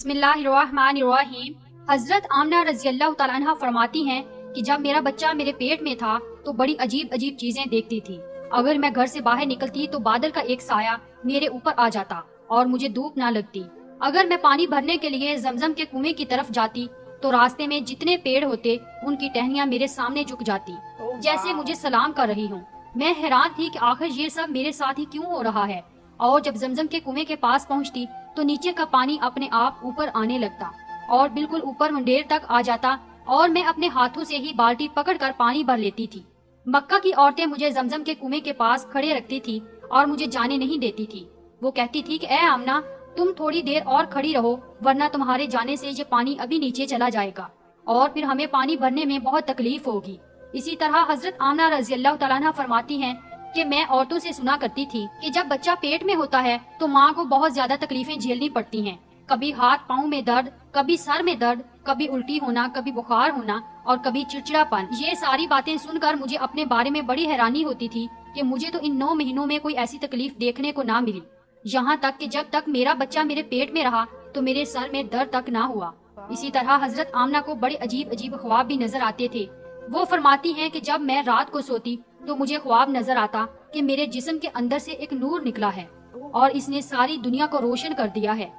बिस्मिल्लाहिर्रहमानिर्रहीम। हजरत आमना रजी अल्लाह तआला अन्हा फरमाती हैं कि जब मेरा बच्चा मेरे पेट में था तो बड़ी अजीब अजीब चीजें देखती थी। अगर मैं घर से बाहर निकलती तो बादल का एक साया मेरे ऊपर आ जाता और मुझे धूप ना लगती। अगर मैं पानी भरने के लिए जमजम के कुएं की तरफ जाती तो रास्ते में जितने पेड़ होते उनकी टहनियां मेरे सामने झुक जाती, जैसे मुझे सलाम कर रही हूँ। मैं हैरान थी कि आखिर ये सब मेरे साथ ही क्यों हो रहा है। और जब जमजम के कुएं के पास पहुँचती तो नीचे का पानी अपने आप ऊपर आने लगता और बिल्कुल ऊपर मुंडेर तक आ जाता और मैं अपने हाथों से ही बाल्टी पकड़कर पानी भर लेती थी। मक्का की औरतें मुझे जमजम के कुएं के पास खड़े रखती थी और मुझे जाने नहीं देती थी। वो कहती थी कि ए आमना, तुम थोड़ी देर और खड़ी रहो, वरना तुम्हारे जाने से ये पानी अभी नीचे चला जाएगा और फिर हमें पानी भरने में बहुत तकलीफ होगी। इसी तरह हजरत आमना रजी अल्लाह तआला अन्हा फरमाती हैं कि मैं औरतों से सुना करती थी कि जब बच्चा पेट में होता है तो माँ को बहुत ज्यादा तकलीफें झेलनी पड़ती हैं। कभी हाथ पाँव में दर्द, कभी सर में दर्द, कभी उल्टी होना, कभी बुखार होना और कभी चिड़चिड़ापन। ये सारी बातें सुनकर मुझे अपने बारे में बड़ी हैरानी होती थी कि मुझे तो इन 9 महीनों में कोई ऐसी तकलीफ देखने को ना मिली। यहाँ तक कि जब तक मेरा बच्चा मेरे पेट में रहा तो मेरे सर में दर्द तक ना हुआ। इसी तरह हजरत आमना को बड़े अजीब अजीब ख्वाब भी नजर आते थे। वो फरमाती हैं कि जब मैं रात को सोती तो मुझे ख्वाब नजर आता कि मेरे जिस्म के अंदर से एक नूर निकला है और इसने सारी दुनिया को रोशन कर दिया है।